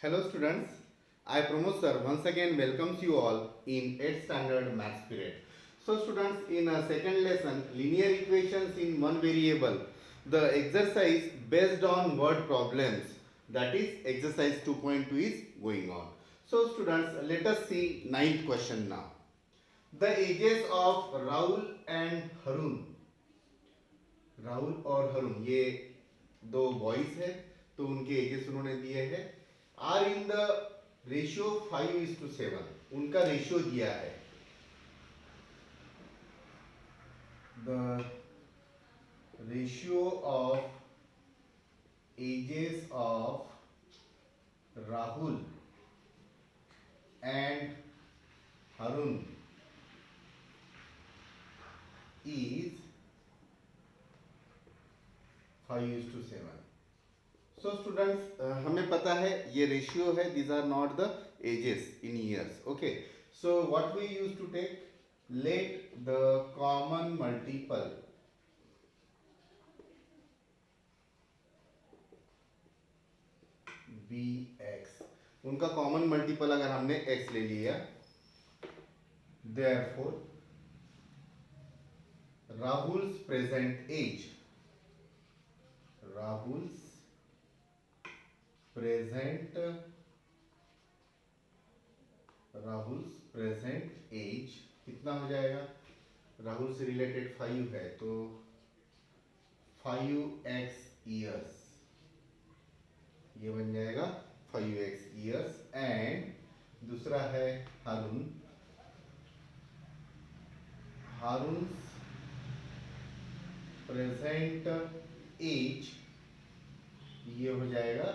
Hello students, I Pramod sir once again welcomes you all in 8th standard maths period. So students, in a second lesson, linear equations in one variable, the exercise based on word problems, that is exercise 2.2 is going on. So students, let us see ninth question now. The ages of Rahul and Harun, Rahul और हरुण ये दो boys है, तो उनके edges उन्होंने दिए हैं, are in the ratio 5:7, उनका रेशियो दिया है, the ratio of ages of Rahul and Harun is 5:7. So students, हमें पता है ये रेशियो है, these are not the ages in years. Okay, so what we use to take, let the common multiple be x. उनका common multiple अगर हमने x ले लिया, therefore Rahul's present age, Rahul's present age कितना हो जाएगा, राहुल से रिलेटेड 5 है तो 5x ईयर्स, ये बन जाएगा 5x ईयर्स. एंड दूसरा है हारून, हारून प्रेजेंट एज, ये हो जाएगा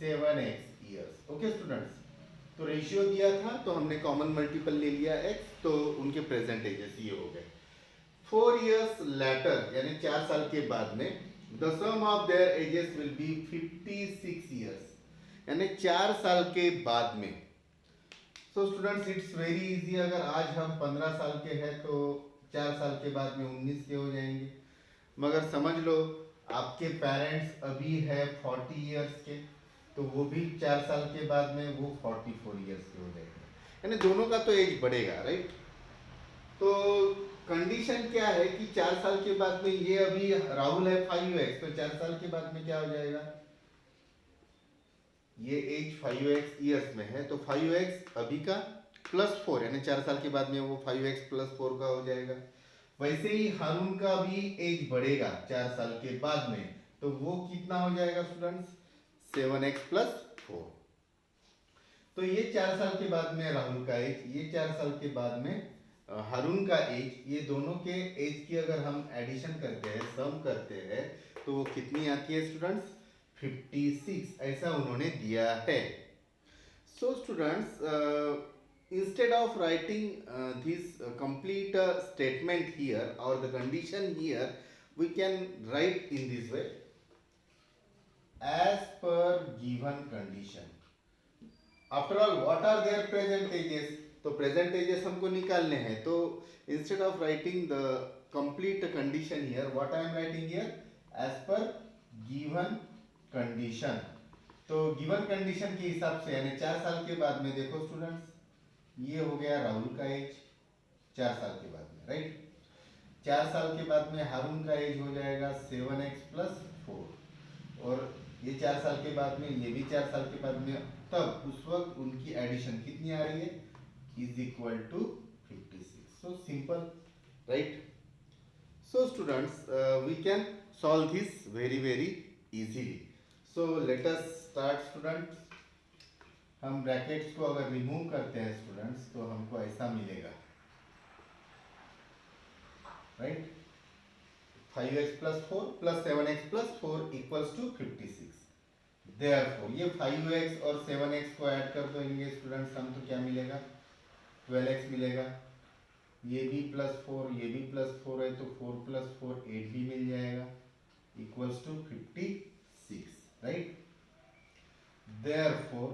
7x ईयर्स. ओके स्टूडेंट्स, तो रेशियो दिया था तो हमने कॉमन मल्टीपल ले लिया x, तो उनके प्रेजेंट एजेस ये हो गए. 4 years later, यानी 4 साल के बाद में, the sum of their ages will be 56 years, यानी 4 साल के बाद में. सो स्टूडेंट्स, इट्स वेरी इजी. अगर आज हम 15 साल के हैं तो 4 साल के बाद में 19 के हो जाएंगे. मगर समझ लो आपके पेरेंट्स अभी है 40 इयर्स के, तो वो भी 4 साल के बाद में वो 44 इयर्स के हो जाएंगे, यानी दोनों का तो एज बढ़ेगा, राइट. तो कंडीशन क्या है कि 4 साल के बाद में, ये अभी राहुल है 5x, तो 4 साल के बाद में क्या हो जाएगा, ये एज 5x ईयर्स में है, तो 5x अभी का प्लस 4, यानी 4 साल के बाद में वो 5x प्लस 4 का हो जाएगा. वैसे ही हारून का भी एज बढ़ेगा 4 साल के बाद में, तो वो कितना हो जाएगा स्टूडेंट्स, 7x प्लस 4. तो ये 4 साल के बाद में राहुल का एज, ये 4 साल के बाद में हारून का एज, ये दोनों के एज की अगर हम एडिशन करते हैं, सम करते हैं, तो वो कितनी आती है स्टूडेंट्स, 56, ऐसा उन्होंने दिया है. So students, instead of writing this complete statement here or the condition here, we can write in this way, as per given condition. After all, what are their present ages? तो present ages हमको निकालने हैं, तो instead of writing the complete condition here, what I am writing here, age पर given condition. तो given condition के हिसाब से, यानी 4 साल के बाद में, देखो स्टूडेंट्स, ये हो गया राहुल का एज 4 साल के बाद में, राइट. 4 साल के बाद में हारून का एज हो जाएगा 7x प्लस 4, और ये 4 साल के बाद में, ये भी 4 साल के बाद में, तब उस वक्त उनकी एडिशन कितनी आ रही है, is equal to 56. So simple, right. So students, we can solve this very very easily. So let us start students. हम ब्रैकेट्स को अगर रिमूव करते हैं स्टूडेंट्स, तो हमको ऐसा मिलेगा, right. 5x plus 4 plus 7x plus 4 equals to 56. Therefore ये 5x और 7x को ऐड कर देंगे स्टूडेंट्स हम, तो क्या मिलेगा, 12x मिलेगा. ये भी प्लस 4, ये भी प्लस 4 है, तो 4 प्लस 4 8 भी मिल जाएगा, इक्वल्स टू 56, राइट. देयरफॉर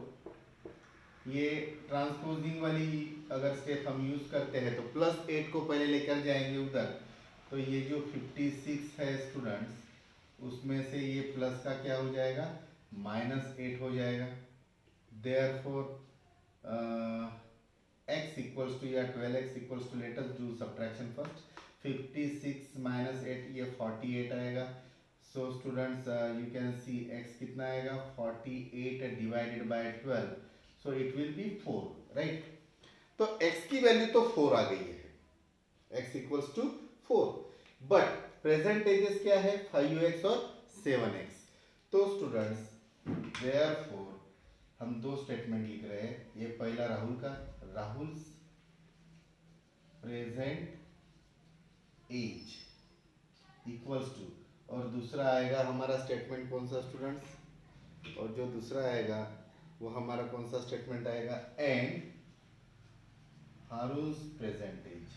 ये ट्रांसपोजिंग वाली अगर स्टेप हम यूज करते हैं, तो प्लस 8 को पहले लेकर जाएंगे उधर, तो ये जो 56 है स्टूडेंट्स, उसमें से ये प्लस का क्या हो जाएगा, -8 हो जाएगा. therefore x equals to या 12x equals to, let us do subtraction first. 56 minus 8 ये 48 आएगा. So students you can see x कितना आएगा 48 divided by 12, so it will be 4, right? तो x की वैल्यू तो 4 आ गई है, x equals to 4, but present ages क्या है 5x और 7x. तो स्टूडेंट्स therefore हम दो स्टेटमेंट लिख रहे हैं. ये पहला राहुल का, Rahul's present age equals to, और दूसरा आएगा हमारा स्टेटमेंट कौन सा स्टूडेंट्स, और जो दूसरा आएगा वो हमारा कौन सा स्टेटमेंट आएगा, एंड हारूस प्रेजेंट एज.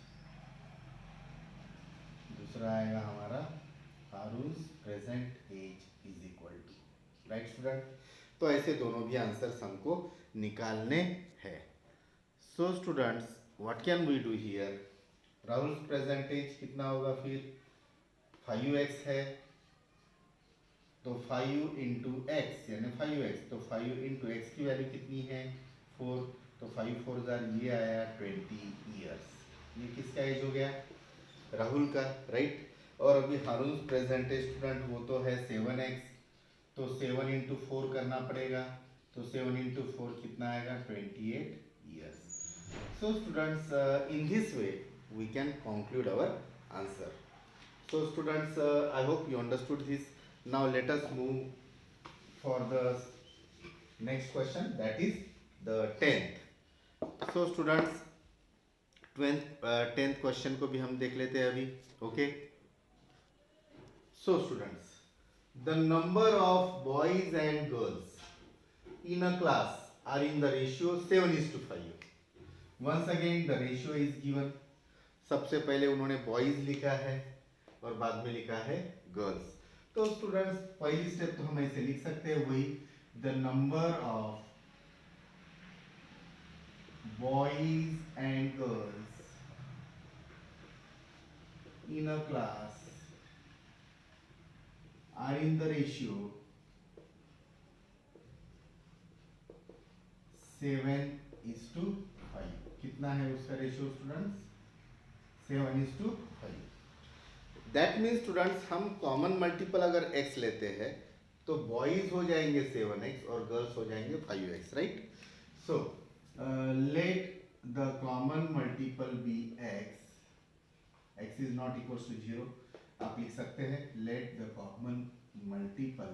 दूसरा आएगा हमारा हारूस present age is equal to, right student. तो ऐसे दोनों भी आंसर्स हमको निकालने हैं. So students what can we do here, Rahul present age कितना होगा फिर 5x है, तो 5 इंटू एक्स यानी 5x, तो 5 इंटू एक्स की वैल्यू कितनी है 4, तो 5 4 ये आया 20 ईयर्स. ये किसका एज हो गया, राहुल का, राइट. और अभी हारून प्रेजेंट एज स्टूडेंट वो तो है 7x, तो 7 इंटू 4 करना पड़ेगा, तो 7 इंटू 4 कितना आएगा 28 years. So students in this way we can conclude our answer. So students I hope you understood this. Now let us move for the next question, that is the 10th. So students 10th question को भी हम देख लेते हैं अभी. Okay, so students the number of boys and girls in a class are in the ratio 7:5. Once again the ratio is given. सबसे पहले उन्होंने बॉयज लिखा है और बाद में लिखा है गर्ल्स. तो स्टूडेंट्स पहली स्टेप तो हम ऐसे लिख सकते हैं वही, the number of boys and girls in a class are in the ratio 7:5. कितना है उसका ratio students 7:5. That means students हम कॉमन मल्टीपल अगर x लेते हैं तो बॉयज हो जाएंगे 7x और गर्ल्स हो जाएंगे 5x, right. So let the common multiple be x is not equals to 0. आप लिख सकते हैं let the common multiple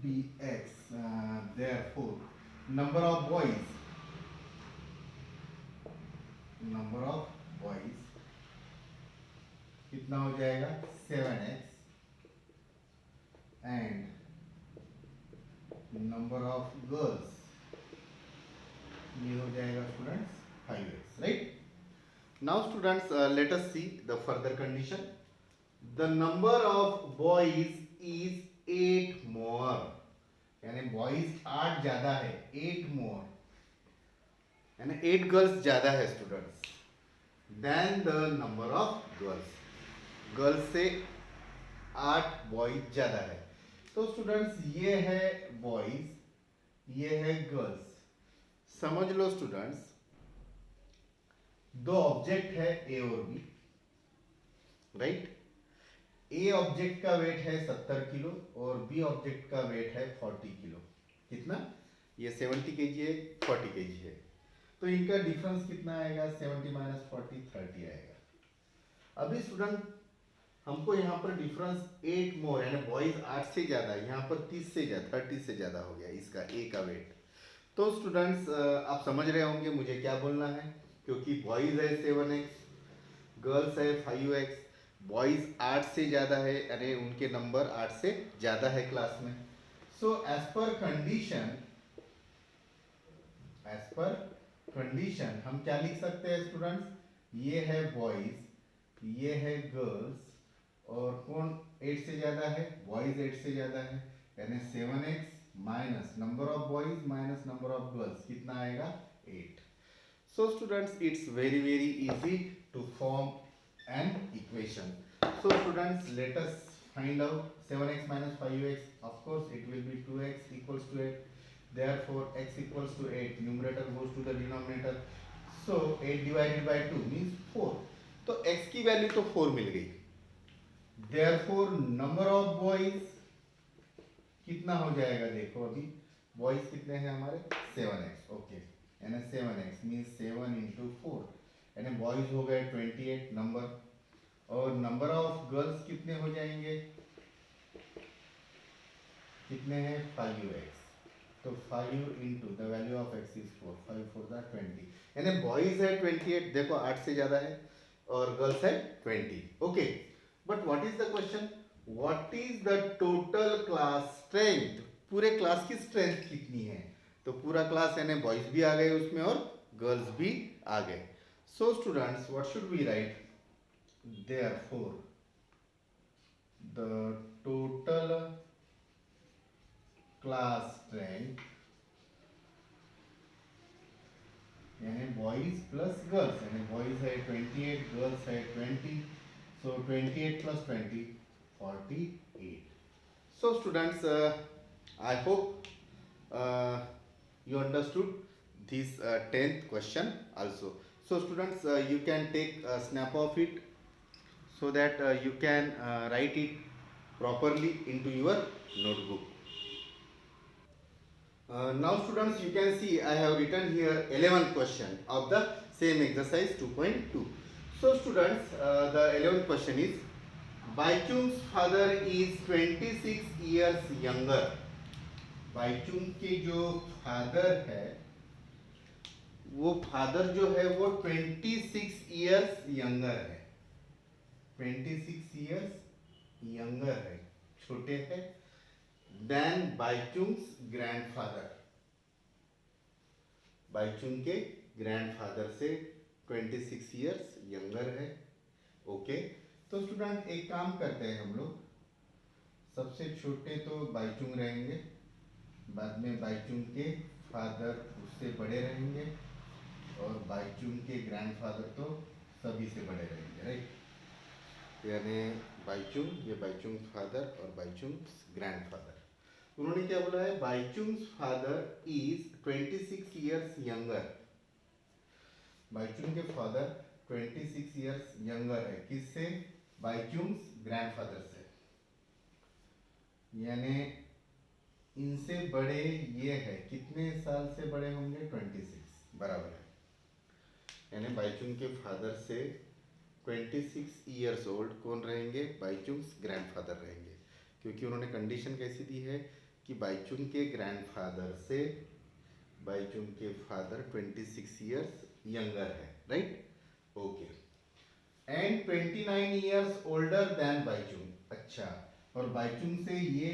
be x, therefore number of boys कितना हो जाएगा 7x and number of girls ये हो जाएगा students 5x, right. Now students let us see the further condition. The number of boys is 8 मोर, यानी boys 8 ज्यादा है, 8 मोर यानी 8 गर्ल्स ज्यादा है students than the number of girls. Girls से 8 बॉयज ज्यादा है. तो स्टूडेंट्स ये है बॉयज, ये है गर्ल्स. समझ लो स्टूडेंट्स दो ऑब्जेक्ट है ए और बी, राइट. ए ऑब्जेक्ट का वेट है 70 किलो और बी ऑब्जेक्ट का वेट है 40 किलो. कितना, ये 70 केजी है, 40 केजी है. तो इनका डिफरेंस कितना आएगा 70 माइनस 40 30 आएगा. अभी स्टूडेंट हमको यहाँ पर डिफरेंस 8 मोर यानी बॉयज 8 से ज्यादा, यहाँ पर 30 से ज्यादा 30 से ज्यादा हो गया इसका ए का वेट. तो स्टूडेंट्स आप समझ रहे होंगे मुझे क्या बोलना है, क्योंकि बॉयज है 7x, गर्ल्स है 5x, बॉयज 8 से ज्यादा है यानी उनके नंबर 8 से ज्यादा है क्लास में. सो एज पर कंडीशन हम क्या लिख सकते हैं स्टूडेंट्स, ये है बॉयज, ये है गर्ल्स, और कौन 8 से ज्यादा है, बॉयज 8 से ज्यादा है, यानी 7x minus number of boys minus number of girls कितना आएगा 8. So students it's very easy to form an equation. So students let us find out 7x minus 5x, of course it will be 2x equals to 8. Therefore x equals to 8, numerator goes to the denominator, so 8 divided by 2 means 4. तो x की value तो 4 मिल गई. Therefore number of boys कितना हो जाएगा, देखो अभी boys कितने हैं हमारे 7x. ओके, यानी 7x मीन्स 7 इंटू 4, यानी बॉयज हो गए 28 नंबर, और नंबर ऑफ गर्ल्स कितने हो जाएंगे, कितने हैं 5x. तो 5 into the value of x is 4, 5 4 the 20, यानी बॉयज है 28, देखो 8 से ज्यादा है, और गर्ल्स है 20. Okay, but what is the question, what is the total class strength, पूरे क्लास की स्ट्रेंथ कितनी है. तो पूरा क्लास यानी बॉयज भी आ गए उसमें और गर्ल्स भी आ गए. So students what should we write, therefore the total class strength यानी बॉयज प्लस गर्ल्स, यानी बॉयज है 28, गर्ल्स है 20, so 28 plus 20 48. So students, I hope you understood this 10th question also. So students, you can take a snap of it so that you can write it properly into your notebook. Now students, you can see I have written here 11th question of the same exercise 2.2. So students, the 11th question is, Baichung's father is 26 years younger. Baichung के जो father है, वो father जो है वो 26 years younger है, 26 years younger है, छोटे हैं, देन बाईचुंग्स ग्रैंडफादर, बाईचुंग के ग्रैंडफादर से 26 इयर्स यंगर है. ओके, तो स्टूडेंट एक काम करते हैं हम लोग, सबसे छोटे तो बाईचुंग रहेंगे, बाद में बाईचुंग के फादर उससे बड़े रहेंगे, और बाईचुंग के ग्रैंडफादर तो सभी से बड़े रहेंगे, राइट. यानी बाईचुंग, ये बाईचुंग फादर और बाईचुंग ग्रैंडफादर. उन्होंने क्या बोला है, Bhaichung father is 26 years younger. Bhaichung के फादर 26 इयर्स यंगर है, किससे, बाईचुंग ग्रैंडफादर से, यानी इनसे बड़े ये है, कितने साल से बड़े होंगे, 26 बराबर है, यानी बाईचुंग के फादर से 26 इयर्स ओल्ड कौन रहेंगे, बाईचुंग ग्रैंडफादर रहेंगे, क्योंकि उन्होंने कंडीशन कैसी दी है कि बाईचुंग के ग्रैंडफादर से बाईचुंग के फादर 26 इयर्स यंगर है, right. Okay, and 29 years older than Bhaichung. अच्छा, और बाईचुंग से ये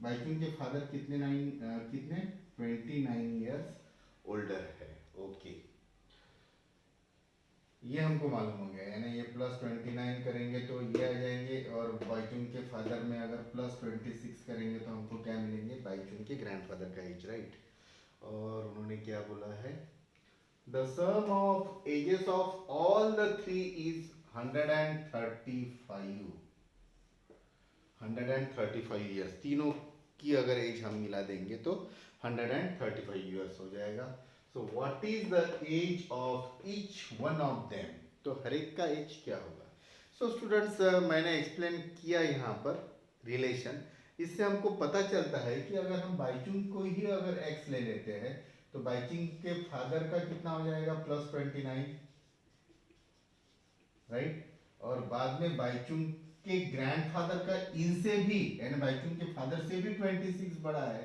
बाईचुंग के फादर कितने 29 इयर्स ओल्डर है. ओके, ये हमको मालूम हो गया, यानी ये प्लस 29 करेंगे तो ये आ जाएंगे, और बाईचुंग के फादर में अगर प्लस 26 करेंगे तो हमको क्या मिलेंगे, बाईचुंग के ग्रैंडफादर का एज, राइट. और उन्होंने क्या बोला है, the sum of ages of all the three is 135. 135 years, तीनों की अगर एज हम मिला देंगे तो 135 इयर्स हो जाएगा. So what is the age of each one of them, तो हर एक का एज क्या होगा. सो स्टूडेंट्स, मैंने एक्सप्लेन किया यहाँ पर रिलेशन, इससे हमको पता चलता है कि अगर हम बाईचुंग को ही अगर एक्स ले लेते हैं तो बाईचुंग के फादर का कितना हो जाएगा, प्लस 29, राइट. और बाद में बाईचुंग के ग्रैंडफादर का इनसे भी, यानी बाईचुंग के फादर से भी 26 बड़ा है,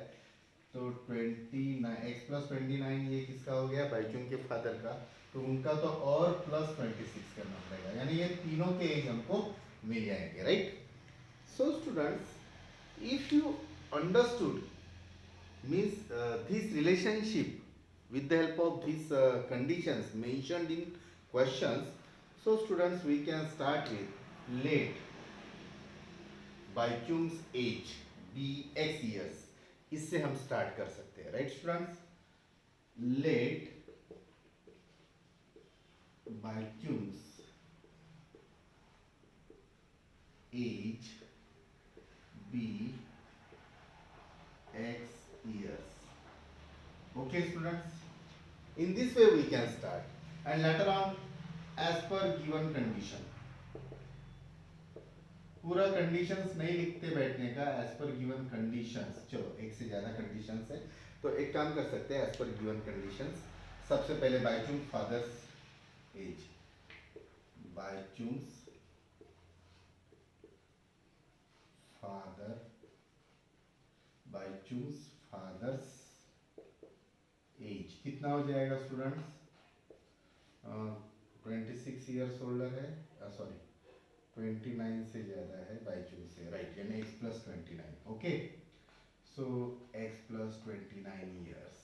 तो 29 x प्लस 29 ये किसका हो गया, बाईचुंग के फादर का, तो उनका तो और प्लस 26 करना पड़ेगा, यानी ये तीनों के एज हमको मिल जाएंगे, right. So students, if you understood means this relationship with the help of these conditions mentioned in questions, so students we can start with let Baichung's age be x years, इससे हम स्टार्ट कर सकते हैं, right students. Let Baichung's age be x years. Okay, students. In this way we can start, and later on, as per given condition. पूरा conditions नहीं लिखते बैठने का, एज पर गिवन कंडीशंस। चलो एक से ज्यादा कंडीशंस है तो एक काम कर सकते हैं, एज पर गिवन कंडीशंस। सबसे पहले Baichung father's age, Baichung's father, Baichung's father's age कितना हो जाएगा स्टूडेंट्स? 26 ईयर्स ओल्डर है, सॉरी 29 से ज्यादा है बाइचुंग से, राइट, यानी x plus 29। Okay, so x plus 29 years,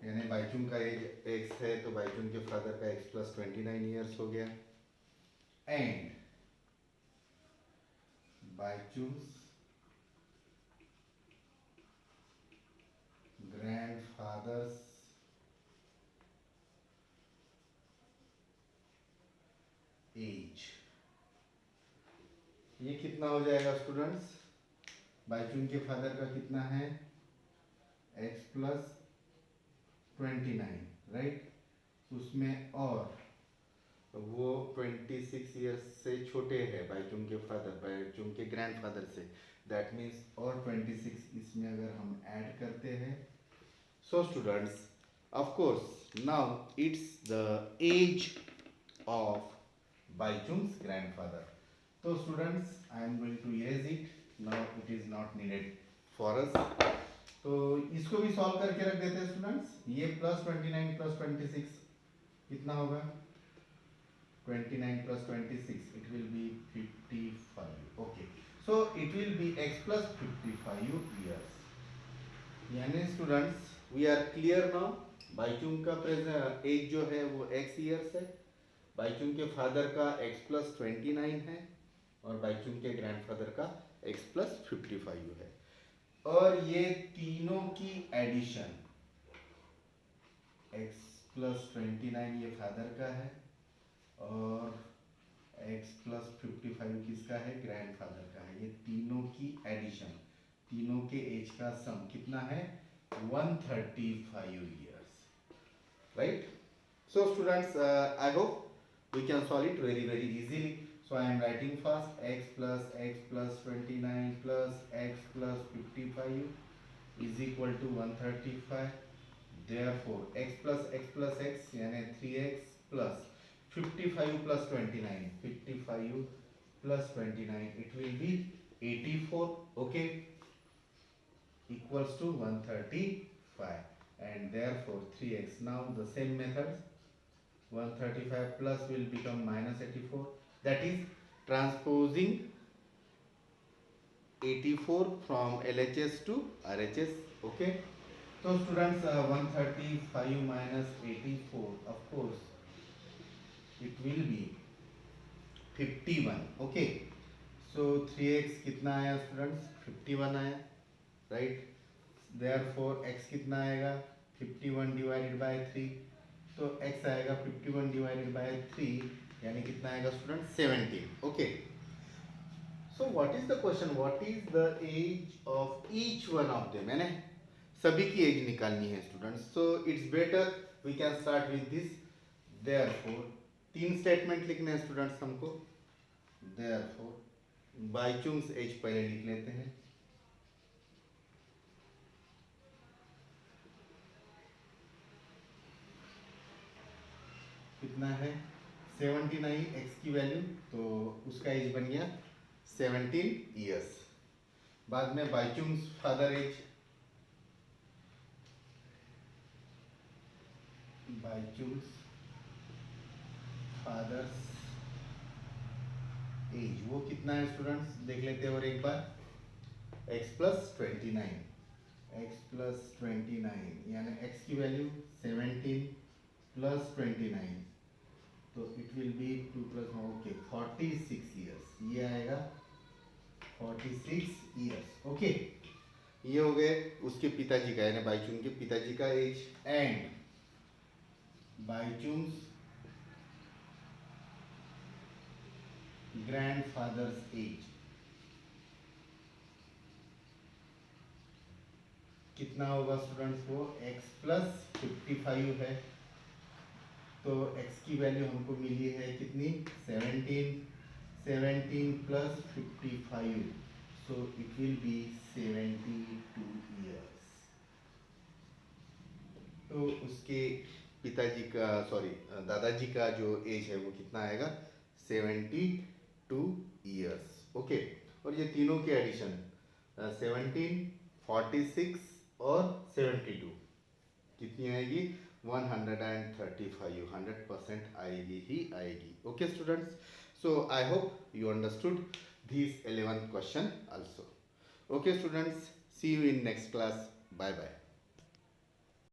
यानी बाइचुंग का एज x है तो बाइचुंग के फादर का x प्लस 29 ईयर्स हो गया। एंड बाइचुंग्स ग्रैंडफादर्स एज, ये कितना हो जाएगा स्टूडेंट्स? बाइचुंग के फादर का कितना है? x प्लस 29, राइट, उसमें और वो 26 ईयर्स से छोटे हैं बाइचुंग के फादर, बाइचुंग के ग्रैंडफादर से, दैट मीन्स और 26 इसमें अगर हम ऐड करते हैं, so students of course now it's the age of Baichung's grandfather. तो students I am going to erase it, now it is not needed for us. तो इसको भी सॉल्व करके रख देते हैं स्टूडेंट्स। ये प्लस 29 प्लस 26 कितना होगा? 29 plus 26, it will be 55. Okay, so it will be x plus 55 years. यानी students we are clear now, Bhaichung का प्रेजेंट एज जो है वो x ईयर्स है, बाइचुंग के फादर का x प्लस 29 है, और बाइचुंग के ग्रैंडफादर का x प्लस 55 है, और ये तीनों की एडिशन, x प्लस 29 ये फादर का है और x प्लस 55 किसका है? ग्रैंडफादर का है। ये तीनों की एडिशन, तीनों के एज का सम कितना है? 135 years, right. So students I hope we can solve it very very easily. So I am writing fast, x plus 29 plus x plus 55 is equal to 135। therefore x plus x यानी 3x plus 55 plus 29, 55 plus 29, it will be 84, okay, equals to 135, and therefore 3x. Now the same method, 135 plus will become minus 84, that is transposing 84 from LHS to RHS, okay. So students, 135 minus 84, of course it will be 51, okay. So 3x कितना आया students? 51 आया, right. therefore x कितना आएगा? 51 divided by 3, तो x आएगा 51 divided by 3, यानी कितना आएगा student? 17, okay. So what is the question, what is the age of each one of them, मैंने सभी की एज निकालनी है students. So it's better we can start with this. therefore 3 statement लिखने हैं स्टूडेंट्स हमको। therefore बाइचुंग्स एज पहले लिख लेते हैं, कितना है? 79 x की वैल्यू, तो उसका एज बन गया 17 ईयर्स। बाद में Bhaichung's father as, Bhaichung's father's as वो कितना है स्टूडेंट्स? देख लेते हैं और एक बार, x प्लस 29, x प्लस 29 यानी x की वैल्यू 17 प्लस 29, तो it will be 2 plus, okay, 46 years, ये आएगा 46 ईयर्स, ओके। ये हो गए उसके पिताजी का, यानी बाइचुंग के पिताजी का as. And Bhaichung's grandfathers as कितना होगा स्टूडेंट्स, वो x प्लस 55 है, तो x की वैल्यू हमको मिली है कितनी, 17 plus 55, so it will be 72 years. तो उसके पिताजी का, सॉरी दादाजी का जो एज है वो कितना आएगा, 72 ईयर्स। ओके, और ये तीनों के एडिशन 17, 46 और 72 कितनी आएगी, 135, 100% आएगी ही आएगी। Okay students, so I hope you understood this 11th question also. Okay students, see you in next class, bye bye.